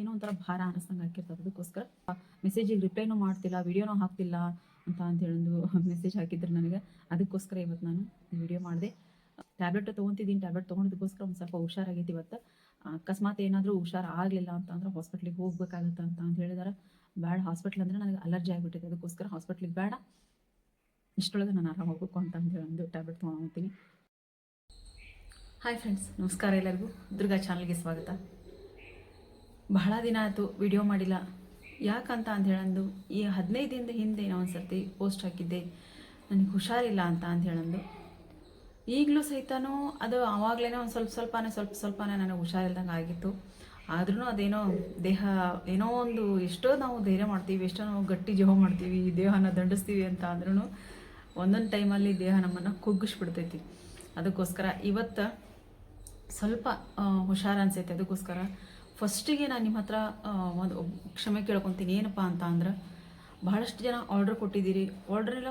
ಏನೋ ಒಂಥರ ಭಾರ ಅನಿಸ್ತಂಗೆ ಹಾಕಿರ್ತದೆ. ಅದಕ್ಕೋಸ್ಕರ ಮೆಸೇಜಿಗೆ ರಿಪ್ಲೈನೂ ಮಾಡ್ತಿಲ್ಲ, ವಿಡಿಯೋನೂ ಹಾಕ್ತಿಲ್ಲ ಅಂತ ಹೇಳೊಂದು ಮೆಸೇಜ್ ಹಾಕಿದ್ರು ನನಗೆ. ಅದಕ್ಕೋಸ್ಕರ ಇವತ್ತು ನಾನು ವಿಡಿಯೋ ಮಾಡಿದೆ. ಟ್ಯಾಬ್ಲೆಟ್ ತೊಗೊತಿದ್ದೀನಿ. ಟ್ಯಾಬ್ಲೆಟ್ ತೊಗೊಂಡಿದ್ದಕ್ಕೋಸ್ಕರ ಒಂದು ಸ್ವಲ್ಪ ಹುಷಾರಾಗೈತಿ ಇವತ್ತು. ಅಕಸ್ಮಾತ್ ಏನಾದರೂ ಹುಷಾರು ಆಗಲಿಲ್ಲ ಅಂತಂದ್ರೆ ಹಾಸ್ಪಿಟ್ಲಿಗೆ ಹೋಗ್ಬೇಕಾಗತ್ತೆ ಅಂತ ಹೇಳಿದಾರೆ. ಬೇಡ, ಹಾಸ್ಪಿಟ್ಲ್ ಅಂದರೆ ನನಗೆ ಅಲರ್ಜಿ ಆಗಿಬಿಟ್ಟಿದೆ. ಅದಕ್ಕೋಸ್ಕರ ಹಾಸ್ಪಿಟ್ಲಿಗೆ ಬೇಡ, ಇಷ್ಟೊಳಗೆ ನಾನು ಆರಾಮ ಹೋಗ್ಬೇಕು ಅಂತ ಹೇಳಿ ಒಂದು ಟ್ಯಾಬ್ಲೆಟ್ ತೊಗೊಂಡ್ತೀನಿ. ಹಾಯ್ ಫ್ರೆಂಡ್ಸ್, ನಮಸ್ಕಾರ ಎಲ್ಲರಿಗೂ. ದುರ್ಗಾ ಚಾನಲ್ಗೆ ಸ್ವಾಗತ. ಬಹಳ ದಿನ ಆಯಿತು ವಿಡಿಯೋ ಮಾಡಿಲ್ಲ. ಯಾಕಂತ ಹೇಳಂದು ಈ 15 ದಿನದ ಹಿಂದೆ ನಾನು ಒಂದು ಸರ್ತಿ ಪೋಸ್ಟ್ ಹಾಕಿದ್ದೆ, ನನಗೆ ಹುಷಾರಿಲ್ಲ ಅಂತ ಹೇಳಂದು. ಈಗಲೂ ಸಹಿತನೂ ಅದು ಆವಾಗಲೇ ಒಂದು ಸ್ವಲ್ಪನೇ ನನಗೆ ಹುಷಾರಿಲ್ದಂಗೆ ಆಗಿತ್ತು. ಆದ್ರೂ ಅದೇನೋ ದೇಹ ಏನೋ ಒಂದು ಎಷ್ಟೋ ನಾವು ಧೈರ್ಯ ಮಾಡ್ತೀವಿ, ಎಷ್ಟೋ ನಾವು ಗಟ್ಟಿ ಜೀವ ಮಾಡ್ತೀವಿ, ದೇಹನ ದಂಡಿಸ್ತೀವಿ ಅಂತ ಅಂದ್ರೂ ಒಂದೊಂದು ಟೈಮಲ್ಲಿ ದೇಹ ನಮ್ಮನ್ನು ಕುಗ್ಗಿಸ್ಬಿಡ್ತೈತಿ. ಅದಕ್ಕೋಸ್ಕರ ಇವತ್ತು ಸ್ವಲ್ಪ ಹುಷಾರು ಅನಿಸೈತೆ. ಅದಕ್ಕೋಸ್ಕರ ಫಸ್ಟಿಗೆ ನಾನು ನಿಮ್ಮ ಹತ್ರ ಒಂದು ಕ್ಷಮೆ ಕೇಳ್ಕೊತೀನಿ. ಏನಪ್ಪ ಅಂತ ಅಂದ್ರೆ, ಬಹಳಷ್ಟು ಜನ ಆರ್ಡ್ರ್ ಕೊಟ್ಟಿದ್ದೀರಿ. ಆರ್ಡ್ರೆಲ್ಲ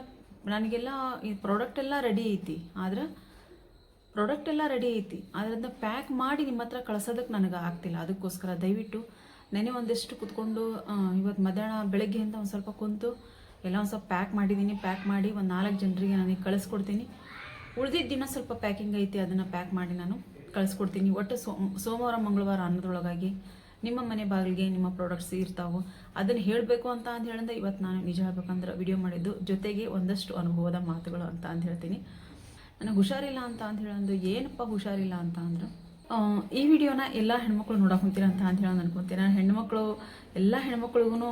ನನಗೆಲ್ಲ ಈ ಪ್ರಾಡಕ್ಟ್ ಎಲ್ಲ ರೆಡಿ ಐತಿ, ಆದ್ರೆ ಅದರಿಂದ ಪ್ಯಾಕ್ ಮಾಡಿ ನಿಮ್ಮ ಹತ್ರ ಕಳ್ಸೋದಕ್ಕೆ ನನಗೆ ಆಗ್ತಿಲ್ಲ. ಅದಕ್ಕೋಸ್ಕರ ದಯವಿಟ್ಟು ನೆನೆ ಒಂದಿಷ್ಟು ಕೂತ್ಕೊಂಡು ಇವತ್ತು ಮಧ್ಯಾಹ್ನ ಬೆಳಗ್ಗೆಯಿಂದ ಒಂದು ಸ್ವಲ್ಪ ಕುಂತು ಎಲ್ಲ ಒಂದು ಸ್ವಲ್ಪ ಪ್ಯಾಕ್ ಮಾಡಿದ್ದೀನಿ. ಪ್ಯಾಕ್ ಮಾಡಿ ಒಂದು 4 ಜನರಿಗೆ ನನಗೆ ಕಳಿಸ್ಕೊಡ್ತೀನಿ. ಉಳಿದಿದ್ದ ದಿನ ಸ್ವಲ್ಪ ಪ್ಯಾಕಿಂಗ್ ಐತಿ, ಅದನ್ನು ಪ್ಯಾಕ್ ಮಾಡಿ ನಾನು ಕಳಿಸ್ಕೊಡ್ತೀನಿ. ಒಟ್ಟು ಸೋಮವಾರ ಮಂಗಳವಾರ ಅನ್ನೋದ್ರೊಳಗಾಗಿ ನಿಮ್ಮ ಮನೆ ಬಾಗಿಲಿಗೆ ನಿಮ್ಮ ಪ್ರಾಡಕ್ಟ್ಸ್ ಇರ್ತಾವೆ. ಅದನ್ನು ಹೇಳಬೇಕು ಅಂತ ಹೇಳಿದ್ರೆ ಇವತ್ತು ನಾನು ನಿಜ ಹೇಳ್ಬೇಕಂದ್ರೆ ವಿಡಿಯೋ ಮಾಡಿದ್ದು, ಜೊತೆಗೆ ಒಂದಷ್ಟು ಅನುಭವದ ಮಾತುಗಳು ಅಂತ ಹೇಳ್ತೀನಿ. ನನಗೆ ಹುಷಾರಿಲ್ಲ ಅಂತ ಹೇಳಂದು ಏನಪ್ಪ ಹುಷಾರಿಲ್ಲ ಅಂತ ಅಂದ್ರೆ, ಈ ವಿಡಿಯೋನ ಎಲ್ಲ ಹೆಣ್ಮಕ್ಳು ನೋಡಕ್ಕೆ ಹೊಂತೀರ ಅಂತ ಹೇಳಿ ಅನ್ಕೊತೀನಿ. ಎಲ್ಲ ಹೆಣ್ಮಕ್ಳಿಗೂ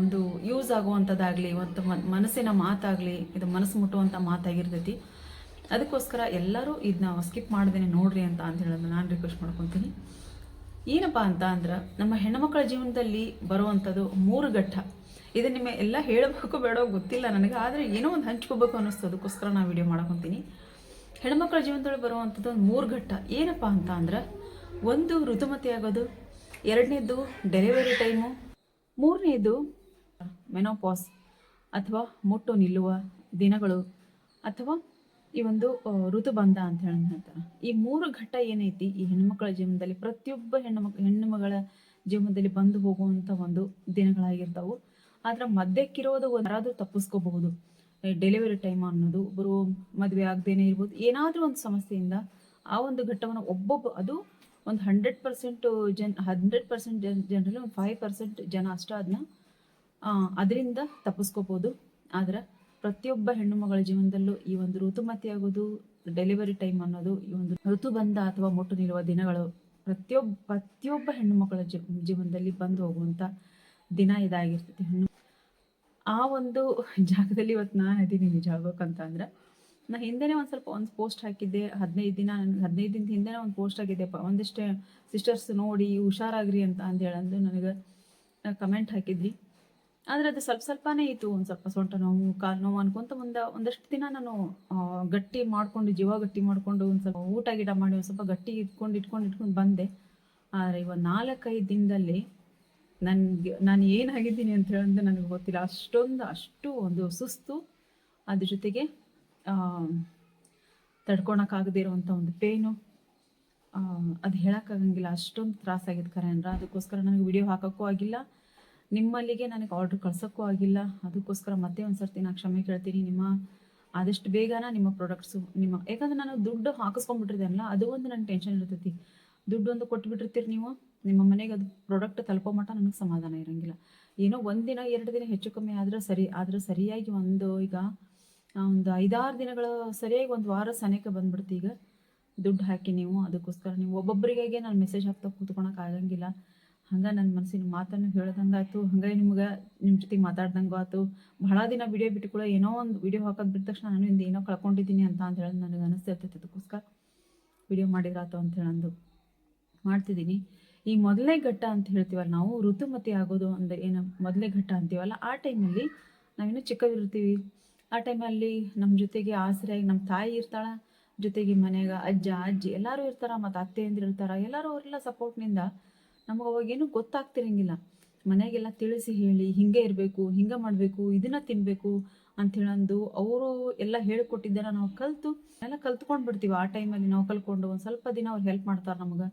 ಒಂದು ಯೂಸ್ ಆಗುವಂಥದ್ದಾಗಲಿ, ಒಂದು ಮನಸ್ಸಿನ ಮಾತಾಗಲಿ, ಇದು ಮನಸ್ಸು ಮುಟ್ಟುವಂಥ ಮಾತಾಗಿರ್ತೈತಿ. ಅದಕ್ಕೋಸ್ಕರ ಎಲ್ಲರೂ ಇದನ್ನ ಸ್ಕಿಪ್ ಮಾಡ್ದೇನೆ ನೋಡ್ರಿ ಅಂತ ಹೇಳೋದು ನಾನು ರಿಕ್ವೆಸ್ಟ್ ಮಾಡ್ಕೊತೀನಿ. ಏನಪ್ಪ ಅಂತ ಅಂದ್ರೆ, ನಮ್ಮ ಹೆಣ್ಣುಮಕ್ಕಳ ಜೀವನದಲ್ಲಿ ಬರುವಂಥದ್ದು 3 ಘಟ್ಟ. ಇದು ನಿಮ್ಮ ಎಲ್ಲ ಹೇಳಬೇಕು ಬೇಡೋ ಗೊತ್ತಿಲ್ಲ ನನಗೆ, ಆದರೆ ಏನೋ ಒಂದು ಹಂಚ್ಕೋಬೇಕು ಅನ್ನಿಸ್ತು. ಅದಕ್ಕೋಸ್ಕರ ನಾನು ವಿಡಿಯೋ ಮಾಡಕೊತೀನಿ. ಹೆಣ್ಮಕ್ಳ ಜೀವನದಲ್ಲಿ ಬರುವಂಥದ್ದು 3 ಘಟ್ಟ. ಏನಪ್ಪ ಅಂತ ಅಂದ್ರೆ, ಒಂದು ಋತುಮತಿ ಆಗೋದು, 2ನೇದು ಡೆಲಿವರಿ ಟೈಮು, 3ನೇದು ಮೆನೋಪಾಸ್ ಅಥವಾ ಮುಟ್ಟು ನಿಲ್ಲುವ ದಿನಗಳು, ಅಥವಾ ಈ ಒಂದು ಋತುಬಂಧ ಅಂತ ಹೇಳ್ತಾರೆ. ಈ 3 ಘಟ್ಟ ಏನೈತಿ ಈ ಹೆಣ್ಣುಮಕ್ಕಳ ಜೀವನದಲ್ಲಿ, ಪ್ರತಿಯೊಬ್ಬ ಹೆಣ್ಣುಮಗಳ ಜೀವನದಲ್ಲಿ ಬಂದು ಹೋಗುವಂಥ ಒಂದು ದಿನಗಳಾಗಿರ್ತಾವೆ. ಆದ್ರೆ ಮಧ್ಯಕ್ಕಿರೋದು ಯಾರಾದರೂ ತಪ್ಪಿಸ್ಕೋಬಹುದು. ಡೆಲಿವರಿ ಟೈಮ್ ಅನ್ನೋದು, ಒಬ್ಬರು ಮದುವೆ ಆಗದೇನೆ ಇರ್ಬೋದು, ಏನಾದರೂ ಒಂದು ಸಮಸ್ಯೆಯಿಂದ ಆ ಒಂದು ಘಟ್ಟವನ್ನು ಅದು ಒಂದು 100% ಜನರಲ್ಲಿ ಒಂದು 5% ಜನ ಅಷ್ಟೇ ಅದನ್ನ ಅದರಿಂದ ತಪ್ಪಿಸ್ಕೋಬೋದು. ಆದ್ರೆ ಪ್ರತಿಯೊಬ್ಬ ಹೆಣ್ಣು ಮಗಳ ಜೀವನದಲ್ಲೂ ಈ ಒಂದು ಋತುಮತಿ ಆಗೋದು, ಡೆಲಿವರಿ ಟೈಮ್ ಅನ್ನೋದು, ಈ ಒಂದು ಋತುಬಂಧ ಅಥವಾ ಮುಟ್ಟು ನಿಲ್ಲುವ ದಿನಗಳು ಪ್ರತಿಯೊಬ್ಬ ಹೆಣ್ಣು ಮಕ್ಕಳ ಜೀವನದಲ್ಲಿ ಬಂದು ಹೋಗುವಂಥ ದಿನ ಇದಾಗಿರ್ತೈತಿ. ಆ ಒಂದು ಜಾಗದಲ್ಲಿ ಇವತ್ತು ನಾನು ಇದ್ದೀನಿ ನಿಜ ಹೇಳ್ಬೇಕಂತ ಅಂದ್ರೆ. ನಾ ಹಿಂದೆನೇ ಒಂದು ಪೋಸ್ಟ್ ಹಾಕಿದ್ದೆ, 15 ದಿನದ ಹಿಂದೆನೇ ಒಂದು ಪೋಸ್ಟ್ ಆಗಿದ್ದೆ. ಒಂದಿಷ್ಟೇ ಸಿಸ್ಟರ್ಸ್ ನೋಡಿ ಹುಷಾರಾಗ್ರಿ ಅಂತ ಹೇಳಂದು ನನಗೆ ಕಮೆಂಟ್ ಹಾಕಿದ್ರಿ. ಆದರೆ ಅದು ಸ್ವಲ್ಪನೇ ಇತ್ತು. ಒಂದು ಸ್ವಲ್ಪ ಸೊಂಟ ನೋವು, ಕಾಲು ನೋವು ಅನ್ಕೊಂತ ಒಂದಷ್ಟು ದಿನ ನಾನು ಜೀವ ಗಟ್ಟಿ ಮಾಡಿಕೊಂಡು ಒಂದು ಸ್ವಲ್ಪ ಊಟ ಗಿಡ ಮಾಡಿ ಒಂದು ಸ್ವಲ್ಪ ಗಟ್ಟಿ ಇಟ್ಕೊಂಡು ಬಂದೆ. ಆದರೆ ಇವತ್ತು 4-5 ದಿನದಲ್ಲಿ ನಾನು ಏನಾಗಿದ್ದೀನಿ ಅಂತ ಹೇಳಿದ್ರೆ ನನಗೆ ಗೊತ್ತಿಲ್ಲ. ಅಷ್ಟು ಒಂದು ಸುಸ್ತು, ಅದ್ರ ಜೊತೆಗೆ ತಡ್ಕೊಳಕ್ಕಾಗದೇ ಇರುವಂಥ ಒಂದು ಪೇನು, ಅದು ಹೇಳೋಕ್ಕಾಗಂಗಿಲ್ಲ. ಅಷ್ಟೊಂದು ತ್ರಾಸಾಗಿದ್ದು ಖರೆ ಅಂದ್ರೆ. ಅದಕ್ಕೋಸ್ಕರ ನನಗೆ ವಿಡಿಯೋ ಹಾಕೋಕ್ಕೂ ಆಗಿಲ್ಲ, ನಿಮ್ಮಲ್ಲಿಗೆ ನನಗೆ ಆರ್ಡ್ರ್ ಕಳ್ಸೋಕ್ಕೂ ಆಗಿಲ್ಲ. ಅದಕ್ಕೋಸ್ಕರ ಮತ್ತೆ ಒಂದು ಸರ್ತಿ ನಾನು ಕ್ಷಮೆ ಕೇಳ್ತೀನಿ. ಆದಷ್ಟು ಬೇಗನ ನಿಮ್ಮ ಪ್ರಾಡಕ್ಟ್ಸು ಯಾಕಂದ್ರೆ ನಾನು ದುಡ್ಡು ಹಾಕಿಸ್ಕೊಂಡ್ಬಿಟ್ಟಿರ್ತೀನಲ್ಲ, ಅದು ಒಂದು ನನ್ನ ಟೆನ್ಷನ್ ಇರ್ತೈತಿ. ದುಡ್ಡು ಒಂದು ಕೊಟ್ಬಿಟ್ಟಿರ್ತೀರಿ ನೀವು, ನಿಮ್ಮ ಮನೆಗೆ ಅದು ಪ್ರಾಡಕ್ಟ್ ತಲುಪೋ ಮಟ್ಟ ನನಗೆ ಸಮಾಧಾನ ಇರೋಂಗಿಲ್ಲ. ಏನೋ 1 ದಿನ 2 ದಿನ ಹೆಚ್ಚು ಕಮ್ಮಿ ಆದ್ರೆ ಸರಿಯಾಗಿ ಈಗ ಒಂದು 5-6 ದಿನಗಳು ಸರಿಯಾಗಿ 1 ವಾರ ಸನೇಕ ಬಂದ್ಬಿಡ್ತು ಈಗ ದುಡ್ಡು ಹಾಕಿ ನೀವು. ಅದಕ್ಕೋಸ್ಕರ ನೀವು ಒಬ್ಬೊಬ್ಬರಿಗಾಗಿ ನಾನು ಮೆಸೇಜ್ ಹಾಕ್ತಾ ಕೂತ್ಕೊಳಕ್ಕೆ ಆಗಂಗಿಲ್ಲ. ಹಂಗೆ ನನ್ನ ಮನಸ್ಸಿನ ಮಾತನ್ನು ಹೇಳ್ದಂಗಾಯ್ತು, ಹಂಗೆ ನಿಮ್ಮ ಜೊತೆಗೆ ಮಾತಾಡ್ದಂಗೂ ಆಯ್ತು. ಬಹಳ ದಿನ ವಿಡಿಯೋ ಬಿಟ್ಟು ಕೂಡ ಏನೋ ಒಂದು ವಿಡಿಯೋ ಹಾಕೋದು ಬಿಟ್ಟ ತಕ್ಷಣ ನಾನು ಏನೋ ಕಳ್ಕೊಂಡಿದ್ದೀನಿ ಅಂತ ಹೇಳಿ ನನಗೆ ಅನಿಸ್ತಿರ್ತೈತೆ. ಅದಕ್ಕೋಸ್ಕರ ವಿಡಿಯೋ ಮಾಡಿದ್ರಾತು ಅಂತ ಹೇಳಂದು ಮಾಡ್ತಿದ್ದೀನಿ. ಈ ಮೊದಲನೇ ಘಟ್ಟ ಅಂತ ಹೇಳ್ತೀವಲ್ಲ ನಾವು, ಋತುಮತಿ ಆಗೋದು ಅಂದರೆ ಏನು ಮೊದಲನೇ ಘಟ್ಟ ಅಂತೀವಲ್ಲ, ಆ ಟೈಮಲ್ಲಿ ನಾವಿನ್ನೂ ಚಿಕ್ಕವಿರ್ತೀವಿ. ಆ ಟೈಮಲ್ಲಿ ನಮ್ಮ ಜೊತೆಗೆ ಆಸರೆಯಾಗಿ ನಮ್ಮ ತಾಯಿ ಇರ್ತಾಳೆ, ಜೊತೆಗೆ ಮನೆಯಾಗ ಅಜ್ಜ ಅಜ್ಜಿ ಎಲ್ಲರೂ ಇರ್ತಾರೆ, ಮತ್ತು ಅತ್ತೆಯಂದಿರು ಇರ್ತಾರೆ. ಎಲ್ಲರೂ ಅವರೆಲ್ಲ ಸಪೋರ್ಟ್ನಿಂದ ನಮಗೆ ಅವಾಗೇನು ಗೊತ್ತಾಗ್ತಿರಂಗಿಲ್ಲ. ಮನೆಗೆಲ್ಲ ತಿಳಿಸಿ ಹೇಳಿ, ಹಿಂಗೆ ಇರಬೇಕು, ಹಿಂಗೆ ಮಾಡಬೇಕು, ಇದನ್ನು ತಿನ್ನಬೇಕು ಅಂಥೇಳಂದು ಅವರು ಎಲ್ಲ ಹೇಳಿಕೊಟ್ಟಿದ್ದನ್ನು ನಾವು ಕಲ್ತ್ಕೊಂಡು ಬಿಡ್ತೀವಿ. ಆ ಟೈಮಲ್ಲಿ ನಾವು ಕಲ್ತ್ಕೊಂಡು ಒಂದು ಸ್ವಲ್ಪ ದಿನ ಅವ್ರು ಹೆಲ್ಪ್ ಮಾಡ್ತಾರೆ ನಮ್ಗೆ.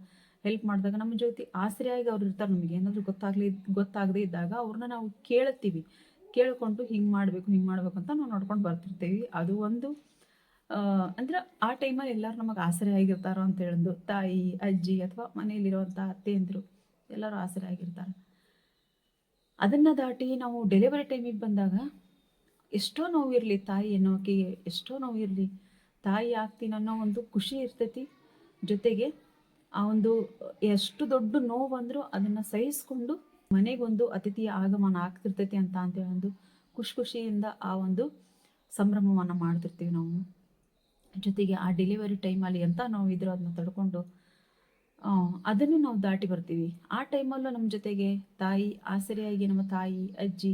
ಹೆಲ್ಪ್ ಮಾಡಿದಾಗ ನಮ್ಮ ಜೊತೆ ಆಸರೆಯಾಗಿ ಅವ್ರು ಇರ್ತಾರೆ. ನಮಗೆ ಏನಾದರೂ ಗೊತ್ತಾಗದೇ ಇದ್ದಾಗ ಅವ್ರನ್ನ ನಾವು ಕೇಳ್ತೀವಿ. ಕೇಳಿಕೊಂಡು ಹಿಂಗೆ ಮಾಡಬೇಕು ಅಂತ ನಾವು ನೋಡ್ಕೊಂಡು ಬರ್ತಿರ್ತೀವಿ. ಅದು ಒಂದು ಅಂದ್ರೆ ಆ ಟೈಮಲ್ಲಿ ಎಲ್ಲರೂ ನಮಗೆ ಆಸರೆ ಆಗಿರ್ತಾರೋ ಅಂತ ಹೇಳಿದ್ದು ತಾಯಿ, ಅಜ್ಜಿ ಅಥವಾ ಮನೆಯಲ್ಲಿರುವಂಥ ಅತ್ತೆಯಂದರು ಎಲ್ಲರೂ ಆಸರೆ ಆಗಿರ್ತಾರೆ. ಅದನ್ನು ದಾಟಿ ನಾವು ಡೆಲಿವರಿ ಟೈಮಿಗೆ ಬಂದಾಗ ಎಷ್ಟೋ ನೋವಿರಲಿ, ತಾಯಿ ಅನ್ನೋಕೆಗೆ ಎಷ್ಟೋ ನೋವಿರಲಿ, ತಾಯಿ ಆಗ್ತೀನಿ ಅನ್ನೋ ಒಂದು ಖುಷಿ ಇರ್ತೈತಿ. ಜೊತೆಗೆ ಆ ಒಂದು ಎಷ್ಟು ದೊಡ್ಡ ನೋವು ಬಂದರೂ ಅದನ್ನು ಸಹಿಸ್ಕೊಂಡು ಮನೆಗೊಂದು ಅತಿಥಿಯ ಆಗಮನ ಆಗ್ತಿರ್ತೈತಿ ಅಂತೇಳಿ ಒಂದು ಖುಷಿಯಿಂದ ಆ ಒಂದು ಸಂಭ್ರಮವನ್ನು ಮಾಡ್ತಿರ್ತೀವಿ ನಾವು. ಜೊತೆಗೆ ಆ ಡೆಲಿವರಿ ಟೈಮಲ್ಲಿ ಎಂಥ ನೋವಿದ್ರೂ ಅದನ್ನ ತಡ್ಕೊಂಡು ಅದನ್ನು ನಾವು ದಾಟಿ ಬರ್ತೀವಿ. ಆ ಟೈಮಲ್ಲೂ ನಮ್ಮ ಜೊತೆಗೆ ತಾಯಿ ಆಸರೆಯಾಗಿ ನಮ್ಮ ತಾಯಿ, ಅಜ್ಜಿ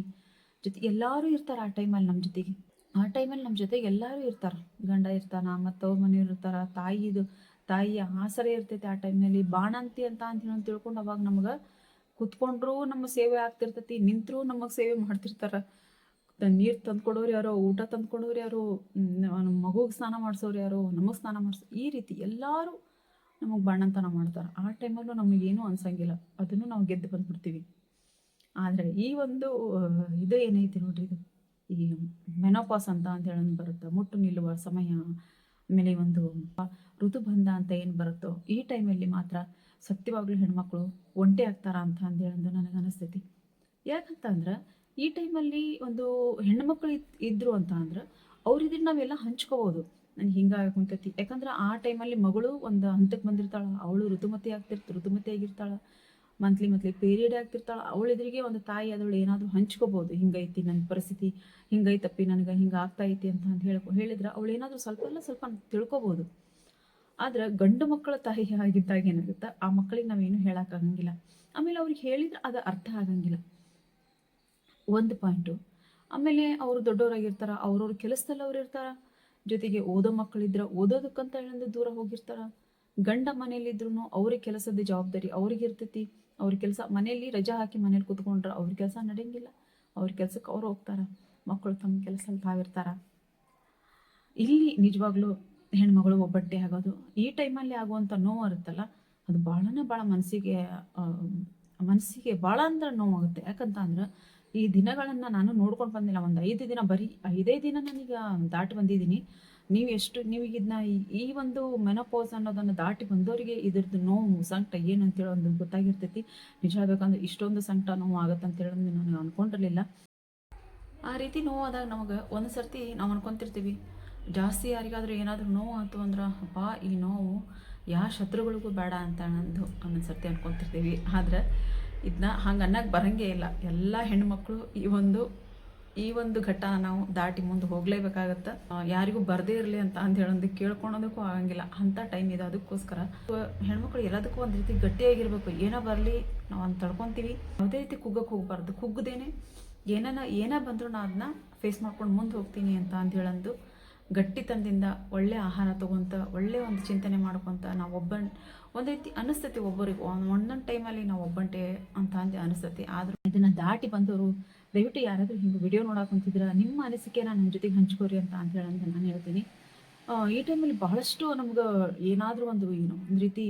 ಜೊತೆ ಎಲ್ಲರೂ ಇರ್ತಾರೆ. ಆ ಟೈಮಲ್ಲಿ ನಮ್ಮ ಜೊತೆಗೆ ಎಲ್ಲರೂ ಇರ್ತಾರೆ. ಗಂಡ ಇರ್ತಾನ, ಮತ್ತು ಅವ್ರ ಮನೆಯವ್ರು ಇರ್ತಾರೆ. ತಾಯಿಯ ಆಸರೆ ಇರ್ತೈತೆ ಆ ಟೈಮ್ನಲ್ಲಿ. ಬಾಣಂತಿ ಅಂತ ತಿಳ್ಕೊಂಡು ಅವಾಗ ನಮ್ಗೆ ಕುತ್ಕೊಂಡ್ರೂ ನಮ್ಮ ಸೇವೆ ಆಗ್ತಿರ್ತೈತಿ, ನಿಂತರೂ ನಮಗೆ ಸೇವೆ ಮಾಡ್ತಿರ್ತಾರೆ. ನೀರು ತಂದ್ಕೊಡೋರು ಯಾರೋ, ಊಟ ತಂದ್ಕೊಡೋರು ಯಾರೋ, ಮಗುಗೆ ಸ್ನಾನ ಮಾಡಿಸೋರು ಯಾರೋ, ನಮಗೆ ಸ್ನಾನ ಮಾಡಿಸೋ, ಈ ರೀತಿ ಎಲ್ಲರೂ ನಮಗೆ ಬಾಣಂತನ ಮಾಡ್ತಾರೆ. ಆ ಟೈಮಲ್ಲೂ ನಮಗೇನೂ ಅನ್ಸಂಗಿಲ್ಲ, ಅದನ್ನು ನಾವು ಗೆದ್ದು ಬಂದ್ಬಿಡ್ತೀವಿ. ಆದರೆ ಈ ಒಂದು ಇದು ಏನೈತಿ ನೋಡ್ರಿ, ಇದು ಈ ಮೆನೋಪಾಸ್ ಅಂತ ಹೇಳೋದು ಬರುತ್ತೆ, ಮುಟ್ಟು ನಿಲ್ಲುವ ಸಮಯ, ಆಮೇಲೆ ಒಂದು ಋತುಬಂಧ ಅಂತ ಏನು ಬರುತ್ತೋ ಈ ಟೈಮಲ್ಲಿ ಮಾತ್ರ ಸತ್ಯವಾಗ್ಲೂ ಹೆಣ್ಮಕ್ಳು ಒಂಟೆ ಆಗ್ತಾರ ಅಂತ ಹೇಳೋದು ನನಗೆ ಅನಿಸ್ತೈತಿ. ಯಾಕಂತಂದ್ರೆ ಈ ಟೈಮಲ್ಲಿ ಒಂದು ಹೆಣ್ಮಕ್ಳು ಇದ್ರು ಅಂತ ಅಂದ್ರೆ ಅವ್ರಿದ್ರೆ ನಾವೆಲ್ಲ ಹಂಚ್ಕೋಬೋದು. ನನಗೆ ಹಿಂಗಾಗಿ ಕುಂತೈತಿ, ಯಾಕಂದ್ರೆ ಆ ಟೈಮಲ್ಲಿ ಮಗಳು ಒಂದು ಹಂತಕ್ಕೆ ಬಂದಿರ್ತಾಳೆ, ಅವಳು ಋತುಮತಿ ಆಗಿರ್ತಾಳೆ, ಮಂತ್ಲಿ ಪೀರಿಯಡ್ ಆಗ್ತಿರ್ತಾಳೆ. ಅವಳೆದುರಿಗೆ ಒಂದು ತಾಯಿ ಅದವಳು ಏನಾದರೂ ಹಂಚ್ಕೋಬೋದು, ಹಿಂಗೈತಿ ನನ್ನ ಪರಿಸ್ಥಿತಿ, ಹಿಂಗೈತಪ್ಪಿ ನನಗೆ ಹಿಂಗೆ ಆಗ್ತಾಯಿತಿ ಅಂತ ಹೇಳಿದ್ರೆ ಅವಳು ಏನಾದರೂ ಸ್ವಲ್ಪ ತಿಳ್ಕೊಬೋದು. ಆದ್ರೆ ಗಂಡು ಮಕ್ಕಳ ತಾಯಿ ಆಗಿದ್ದಾಗ ಏನಾಗುತ್ತೆ, ಆ ಮಕ್ಕಳಿಗೆ ನಾವೇನು ಹೇಳೋಕ್ಕಾಗಂಗಿಲ್ಲ. ಆಮೇಲೆ ಅವ್ರಿಗೆ ಹೇಳಿದ್ರೆ ಅದು ಅರ್ಥ ಆಗಂಗಿಲ್ಲ, ಒಂದು ಪಾಯಿಂಟು. ಆಮೇಲೆ ಅವರು ದೊಡ್ಡವರಾಗಿರ್ತಾರ, ಅವ್ರವ್ರ ಕೆಲಸದಲ್ಲಿ ಅವ್ರು ಇರ್ತಾರ. ಜೊತೆಗೆ ಓದೋ ಮಕ್ಕಳಿದ್ರೆ ಓದೋದಕ್ಕಂತ ಹೇಳಿದ್ರೆ ದೂರ ಹೋಗಿರ್ತಾರ. ಗಂಡ ಮನೇಲಿದ್ರು ಅವ್ರಿಗೆ ಕೆಲಸದ ಜವಾಬ್ದಾರಿ ಅವ್ರಿಗೆ ಇರ್ತೈತಿ. ಅವ್ರ ಕೆಲಸ ಮನೆಯಲ್ಲಿ ರಜಾ ಹಾಕಿ ಮನೇಲಿ ಕೂತ್ಕೊಂಡ್ರೆ ಅವ್ರ ಕೆಲಸ ನಡೆಯಂಗಿಲ್ಲ, ಅವ್ರ ಕೆಲಸಕ್ಕೆ ಅವ್ರು ಹೋಗ್ತಾರ, ಮಕ್ಕಳು ತಮ್ಮ ಕೆಲಸದಲ್ಲಿ ತಾವಿರ್ತಾರ. ಇಲ್ಲಿ ನಿಜವಾಗ್ಲೂ ಹೆಣ್ಮಗಳು ಒಬ್ಬಟ್ಟೆ ಆಗೋದು, ಈ ಟೈಮಲ್ಲಿ ಆಗುವಂಥ ನೋವು ಇರುತ್ತಲ್ಲ, ಅದು ಭಾಳ ಮನಸ್ಸಿಗೆ ಭಾಳ ಅಂದ್ರೆ ನೋವಾಗುತ್ತೆ. ಯಾಕಂತ ಅಂದ್ರೆ ಈ ದಿನಗಳನ್ನು ನಾನು ನೋಡ್ಕೊಂಡು ಬಂದಿಲ್ಲ. ಒಂದು 5 ದಿನ, ಬರೀ 5 ದಿನ ನಾನೀಗ ದಾಟಿ ಬಂದಿದ್ದೀನಿ. ನೀವೀಗಿದ್ನ ಈ ಒಂದು ಮೆನೋಪಾಸ್ ಅನ್ನೋದನ್ನು ದಾಟಿ ಬಂದವರಿಗೆ ಇದ್ರದ್ದು ನೋವು, ಸಂಕಟ ಏನು ಅಂತೇಳಿ ಒಂದು ಗೊತ್ತಾಗಿರ್ತೈತಿ. ನಿಜ ಹೇಳ್ಬೇಕಂದ್ರೆ ಇಷ್ಟೊಂದು ಸಂಕಟ ನೋವು ಆಗುತ್ತೆ ಅಂತೇಳಿ ನಾನು ಅನ್ಕೊಂಡಿರಲಿಲ್ಲ. ಆ ರೀತಿ ನೋವಾದಾಗ ನಮಗೆ ಒಂದು ಸರ್ತಿ ನಾವು ಅನ್ಕೊತಿರ್ತೀವಿ, ಜಾಸ್ತಿ ಯಾರಿಗಾದರೂ ಏನಾದರೂ ನೋವು ಆಯ್ತು ಅಂದ್ರೆ ಅಪ್ಪ ಈ ನೋವು ಯಾವ ಶತ್ರುಗಳಿಗೂ ಬೇಡ ಅಂತ ಒಂದೊಂದು ಸರ್ತಿ ಅನ್ಕೊತಿರ್ತೀವಿ. ಆದ್ರೆ ಇದನ್ನ ಹಂಗೆ ಅನ್ನಕ್ಕೆ ಬರೋಂಗೇ ಇಲ್ಲ. ಎಲ್ಲ ಹೆಣ್ಮಕ್ಳು ಈ ಒಂದು ಘಟ್ಟ ನಾವು ದಾಟಿ ಮುಂದೆ ಹೋಗಲೇಬೇಕಾಗತ್ತೆ. ಯಾರಿಗೂ ಬರದೇ ಇರಲಿ ಅಂತ ಹೇಳೋದು ಕೇಳ್ಕೊಳೋದಕ್ಕೂ ಆಗಂಗಿಲ್ಲ, ಅಂಥ ಟೈಮ್ ಇದೆ. ಅದಕ್ಕೋಸ್ಕರ ಹೆಣ್ಮಕ್ಳು ಎಲ್ಲದಕ್ಕೂ ಒಂದು ರೀತಿ ಗಟ್ಟಿಯಾಗಿರ್ಬೇಕು. ಏನೋ ಬರಲಿ ನಾವು ಅಂತ ತಡ್ಕೊತೀವಿ, ಯಾವುದೇ ರೀತಿ ಕುಗ್ಗಕ್ಕೆ ಹೋಗ್ಬಾರ್ದು. ಕುಗ್ಗದೇನೆ ಏನೇ ಬಂದರೂ ನಾನು ಅದನ್ನ ಫೇಸ್ ಮಾಡ್ಕೊಂಡು ಮುಂದೆ ಹೋಗ್ತೀನಿ ಅಂತ ಹೇಳಂದು ಗಟ್ಟಿತನದಿಂದ ಒಳ್ಳೆ ಆಹಾರ ತೊಗೊತ, ಒಳ್ಳೆ ಒಂದು ಚಿಂತನೆ ಮಾಡ್ಕೊತ, ನಾವು ಒಂದು ರೀತಿ ಅನಿಸ್ತೈತಿ ಒಬ್ಬರಿಗೆ ಒಂದೊಂದು ಟೈಮಲ್ಲಿ ನಾವು ಒಬ್ಬಂಟೆ ಅಂತ ಅನಿಸ್ತೈತಿ. ಆದರೂ ಇದನ್ನು ದಾಟಿ ಬಂದವರು ದಯವಿಟ್ಟು ಯಾರಾದರೂ ಹಿಂಗೆ ವಿಡಿಯೋ ನೋಡೋಕಂತಿದ್ರೆ ನಿಮ್ಮ ಅನಿಸಿಕೆನ ನನ್ನ ಜೊತೆಗೆ ಹಂಚ್ಕೋರಿ ಅಂತ ಹೇಳಂತ ನಾನು ಹೇಳ್ತೀನಿ. ಈ ಟೈಮಲ್ಲಿ ಬಹಳಷ್ಟು ನಮ್ಗೆ ಏನಾದರೂ ಒಂದು ರೀತಿ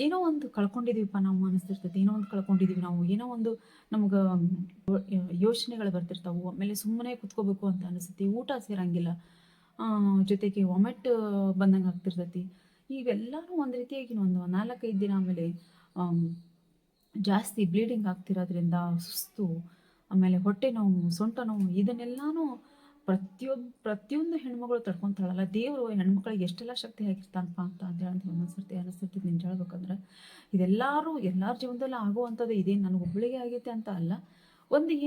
ಏನೋ ಒಂದು ಕಳ್ಕೊಂಡಿದ್ದೀವಿಪ್ಪ ನಾವು ಅನಿಸ್ತಿರ್ತೈತಿ. ಏನೋ ಒಂದು ಕಳ್ಕೊಂಡಿದ್ದೀವಿ ನಾವು, ಏನೋ ಒಂದು ನಮ್ಗೆ ಯೋಚನೆಗಳು ಬರ್ತಿರ್ತಾವೆ. ಆಮೇಲೆ ಸುಮ್ಮನೆ ಕುತ್ಕೋಬೇಕು ಅಂತ ಅನಿಸ್ತೈತಿ, ಊಟ ಸೇರಂಗಿಲ್ಲ, ಜೊತೆಗೆ ವಾಮಿಟ್ ಬಂದಂಗೆ ಆಗ್ತಿರ್ತೈತಿ. ಇವೆಲ್ಲರೂ ಒಂದು ರೀತಿಯಾಗಿ ಒಂದು 4-5 ದಿನ ಆಮೇಲೆ ಜಾಸ್ತಿ ಬ್ಲೀಡಿಂಗ್ ಆಗ್ತಿರೋದ್ರಿಂದ ಸುಸ್ತು, ಆಮೇಲೆ ಹೊಟ್ಟೆ ನೋವು, ಸೊಂಟ ನೋವು, ಇದನ್ನೆಲ್ಲಾನು ಪ್ರತಿಯೊಂದು ಹೆಣ್ಮಗಳು ತಡ್ಕೊತಾಳಲ್ಲ. ದೇವರು ಹೆಣ್ಮಕ್ಳಿಗೆ ಎಷ್ಟೆಲ್ಲ ಶಕ್ತಿ ಹಾಕಿರ್ತಾನಪ್ಪ ಅಂತ ಹೇಳಿ ಒಂದೊಂದು ಸರ್ತಿ ಅನಿಸ್ತಿರ್ತೀವಿ. ನಿಜ ಹೇಳ್ಬೇಕಂದ್ರೆ ಎಲ್ಲರ ಜೀವನದಲ್ಲಿ ಆಗುವಂಥದ್ದು ಇದೇನು ನನಗೆ ಒಬ್ಬಳಿಗೆ ಆಗೈತೆ ಅಂತ ಅಲ್ಲ.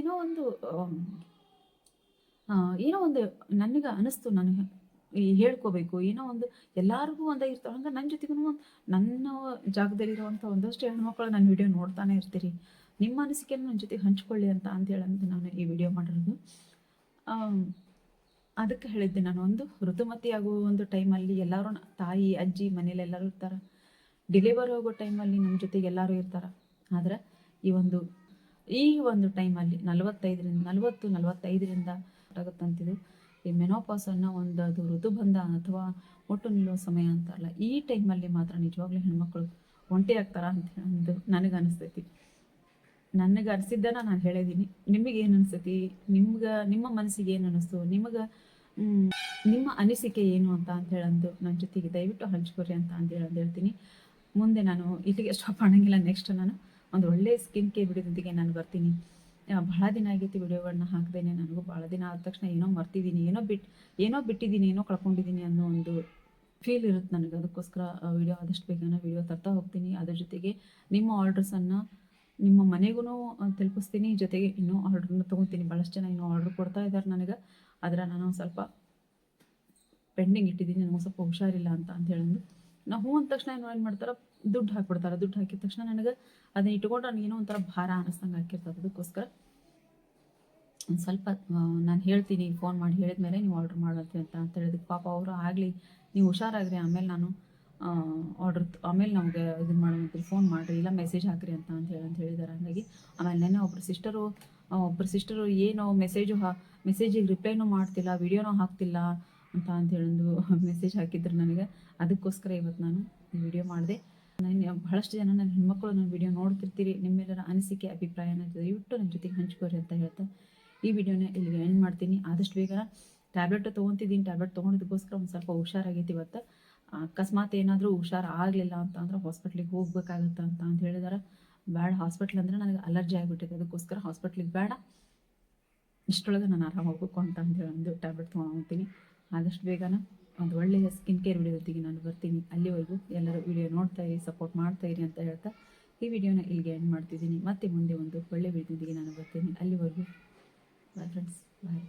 ಏನೋ ಒಂದು ನನಗೆ ಅನಿಸ್ತು, ನನಗೆ ಹೇಳ್ಕೋಬೇಕು, ಏನೋ ಒಂದು ಎಲ್ಲರಿಗೂ ಒಂದೇ ಇರ್ತಾವೆ. ಹಂಗೆ ನನ್ನ ಜೊತೆಗೂ ನನ್ನ ಜಾಗದಲ್ಲಿರುವಂಥ ಒಂದಷ್ಟು ಹೆಣ್ಮಕ್ಳು ನನ್ನ ವಿಡಿಯೋ ನೋಡ್ತಾನೆ ಇರ್ತೀರಿ. ನಿಮ್ಮ ಅನಿಸಿಕೆಯನ್ನು ನನ್ನ ಜೊತೆಗೆ ಹಂಚ್ಕೊಳ್ಳಿ ಅಂತ ಹೇಳಂತ ನಾನು ಈ ವಿಡಿಯೋ ಮಾಡಿರೋದು. ಅದಕ್ಕೆ ಹೇಳಿದ್ದೆ, ನಾನು ಒಂದು ಋತುಮತಿ ಆಗುವ ಒಂದು ಟೈಮಲ್ಲಿ ಎಲ್ಲರೂ ತಾಯಿ, ಅಜ್ಜಿ ಮನೇಲಿ ಎಲ್ಲರೂ ಇರ್ತಾರೆ. ಡೆಲಿವರಿ ಹೋಗೋ ಟೈಮಲ್ಲಿ ನಮ್ಮ ಜೊತೆಗೆ ಎಲ್ಲರೂ ಇರ್ತಾರೆ. ಆದರೆ ಈ ಒಂದು ಟೈಮಲ್ಲಿ 40-45ರಿಂದ ಆಗುತ್ತಂತಿದ್ದು ಈ ಮೆನೋಪಾಸ್ ಅನ್ನೋ ಅದು ಋತುಬಂಧ ಅಥವಾ ಒಟ್ಟು ನಿಲ್ಲುವ ಸಮಯ ಅಂತಾರಲ್ಲ, ಈ ಟೈಮಲ್ಲಿ ಮಾತ್ರ ನಿಜವಾಗ್ಲೂ ಹೆಣ್ಮಕ್ಳು ಒಂಟಿ ಆಗ್ತಾರ ಅಂತ ಅಂದು ನನಗೆ ಅನಿಸ್ತೈತಿ. ನನಗೆ ಅನಿಸಿದ್ದನ್ನ ನಾನು ಹೇಳಿದ್ದೀನಿ. ನಿಮಗೆ ಏನು ಅನಿಸ್ತೈತಿ? ನಿಮ್ಮ ಮನಸ್ಸಿಗೆ ಏನು ಅನ್ನಿಸ್ತು? ನಿಮ್ಮ ಅನಿಸಿಕೆ ಏನು ಅಂತ ಹೇಳಂದು ನನ್ನ ಜೊತೆಗೆ ದಯವಿಟ್ಟು ಹಂಚ್ಕೊರಿ ಅಂತ ಹೇಳ್ತೀನಿ. ಮುಂದೆ ನಾನು ಇಲ್ಲಿಗೆ ಸ್ಟಾಪ್ ಮಾಡಂಗಿಲ್ಲ. ನೆಕ್ಸ್ಟ್ ನಾನು ಒಂದು ಒಳ್ಳೆಯ ಸ್ಕಿನ್ ಕೇರ್ ವಿಡಿಯೋದೊಂದಿಗೆ ನಾನು ಬರ್ತೀನಿ. ಬಹಳ ದಿನ ಆಗೈತಿ ವಿಡಿಯೋಗಳನ್ನ ಹಾಕ್ದೇನೆ. ನನಗೂ ಭಾಳ ದಿನ ಆದ ತಕ್ಷಣ ಏನೋ ಮರ್ತಿದ್ದೀನಿ, ಏನೋ ಬಿಟ್ಟಿದ್ದೀನಿ, ಏನೋ ಕಳ್ಕೊಂಡಿದ್ದೀನಿ ಅನ್ನೋ ಒಂದು ಫೀಲ್ ಇರುತ್ತೆ ನನಗೆ. ಅದಕ್ಕೋಸ್ಕರ ವಿಡಿಯೋ ಆದಷ್ಟು ಬೇಗನೆ ವಿಡಿಯೋ ತರ್ತಾ ಹೋಗ್ತೀನಿ. ಅದ್ರ ಜೊತೆಗೆ ನಿಮ್ಮ ಆರ್ಡರ್ಸನ್ನು ನಿಮ್ಮ ಮನೆಗೂ ತಲುಪಿಸ್ತೀನಿ. ಜೊತೆಗೆ ಇನ್ನೂ ಆರ್ಡ್ರನ್ನ ತೊಗೊತೀನಿ. ಭಾಳಷ್ಟು ಜನ ಇನ್ನೂ ಆರ್ಡ್ರ್ ಕೊಡ್ತಾ ಇದ್ದಾರೆ ನನಗೆ. ಆದರೆ ನಾನು ಸ್ವಲ್ಪ ಪೆಂಡಿಂಗ್ ಇಟ್ಟಿದ್ದೀನಿ, ನನಗೆ ಸ್ವಲ್ಪ ಹುಷಾರಿಲ್ಲ ಅಂತ ಹೇಳಂದು. ನಾವು ಹ್ಞೂ ಅಂದ ತಕ್ಷಣ ಏನು ಮಾಡ್ತಾರೆ, ದುಡ್ಡು ಹಾಕಿಬಿಡ್ತಾರೆ. ದುಡ್ಡು ಹಾಕಿದ ತಕ್ಷಣ ನನಗೆ ಅದನ್ನ ಇಟ್ಕೊಂಡ್ರೆ ನನಗೇನೋ ಒಂಥರ ಭಾರ ಅನ್ನಿಸ್ತಂಗೆ ಹಾಕಿರ್ತದೆ. ಅದಕ್ಕೋಸ್ಕರ ಒಂದು ಸ್ವಲ್ಪ ನಾನು ಹೇಳ್ತೀನಿ, ಫೋನ್ ಮಾಡಿ ಹೇಳಿದ್ಮೇಲೆ ನೀವು ಆರ್ಡ್ರ್ ಮಾಡತ್ತಿ ಅಂತ ಹೇಳಿದಕ್ಕೆ ಪಾಪ ಅವರು ಆಗಲಿ ನೀವು ಹುಷಾರಾಗ್ರಿ, ಆಮೇಲೆ ನಾನು ಆಮೇಲೆ ನಮಗೆ ಇದನ್ನು ಮಾಡೋಂಥದ್ದು ಫೋನ್ ಮಾಡಿರಿ, ಇಲ್ಲ ಮೆಸೇಜ್ ಹಾಕಿರಿ ಅಂತ ಹೇಳಿದ್ದಾರೆ. ಹಾಗಾಗಿ ಆಮೇಲೆ ನೆನ್ನೆ ಒಬ್ಬರು ಸಿಸ್ಟರು ಏನೋ ಮೆಸೇಜಿಗೆ ರಿಪ್ಲೈನೂ ಮಾಡ್ತಿಲ್ಲ, ವಿಡಿಯೋನೂ ಹಾಕ್ತಿಲ್ಲ ಅಂತ ಹೇಳೊಂದು ಮೆಸೇಜ್ ಹಾಕಿದ್ರು ನನಗೆ. ಅದಕ್ಕೋಸ್ಕರ ಇವತ್ತು ನಾನು ಈ ವಿಡಿಯೋ ಮಾಡಿದೆ. ಬಹಳಷ್ಟು ಜನ ನನ್ನ ಹೆಣ್ಮಕ್ಳು ನನ್ನ ವಿಡಿಯೋ ನೋಡ್ತಿರ್ತೀರಿ. ನಿಮ್ಮೆಲ್ಲರ ಅನಿಸಿಕೆ ಅಭಿಪ್ರಾಯನ ದಯವಿಟ್ಟು ನನ್ನ ಜೊತೆಗೆ ಹಂಚ್ಕೋರಿ ಅಂತ ಹೇಳ್ತಾ ಈ ವಿಡಿಯೋನ ಇಲ್ಲಿಗೆ ಎಂಡ್ ಮಾಡ್ತೀನಿ. ಆದಷ್ಟು ಬೇಗ ಟ್ಯಾಬ್ಲೆಟ್ ತೊಗೊತಿದ್ದೀನಿ. ಟ್ಯಾಬ್ಲೆಟ್ ತೊಗೊಂಡಿದ್ದಕ್ಕೋಸ್ಕರ ಒಂದು ಸ್ವಲ್ಪ ಹುಷಾರಾಗೈತಿ ಇವತ್ತು. ಅಕಸ್ಮಾತ್ ಏನಾದರೂ ಹುಷಾರು ಆಗಲಿಲ್ಲ ಅಂತಂದ್ರೆ ಹಾಸ್ಪಿಟ್ಲಿಗೆ ಹೋಗ್ಬೇಕಾಗತ್ತೆ ಅಂತ ಹೇಳಿದಾರೆ. ಬೇಡ, ಹಾಸ್ಪಿಟ್ಲ್ ಅಂದರೆ ನನಗೆ ಅಲರ್ಜಿ ಆಗಿಬಿಟ್ಟಿದೆ. ಅದಕ್ಕೋಸ್ಕರ ಹಾಸ್ಪಿಟ್ಲಿಗೆ ಬೇಡ, ಇಷ್ಟರೊಳಗೆ ನಾನು ಆರಾಮ ಹೋಗ್ಬೇಕು ಅಂತ ಒಂದು ಟ್ಯಾಬ್ಲೆಟ್ ತೊಗೊಂಡು ಆದಷ್ಟು ಬೇಗನ ಒಂದು ಒಳ್ಳೆಯ ಸ್ಕಿನ್ ಕೇರ್ ವಿಡಿಯೋದೊತ್ತಿಗೆ ನಾನು ಬರ್ತೀನಿ. ಅಲ್ಲಿವರೆಗೂ ಎಲ್ಲರೂ ವಿಡಿಯೋ ನೋಡ್ತಾ ಇರಿ, ಸಪೋರ್ಟ್ ಮಾಡ್ತಾ ಇರಿ ಅಂತ ಹೇಳ್ತಾ ಈ ವಿಡಿಯೋನ ಇಲ್ಲಿಗೆ ಎಂಡ್ ಮಾಡ್ತಿದ್ದೀನಿ. ಮತ್ತೆ ಮುಂದೆ ಒಂದು ಒಳ್ಳೆಯ ವಿಡಿಯೋದೊಂದಿಗೆ ನಾನು ಬರ್ತೀನಿ. ಅಲ್ಲಿವರೆಗೂ ಬಾಯ್ ಫ್ರೆಂಡ್ಸ್, ಬಾಯ್.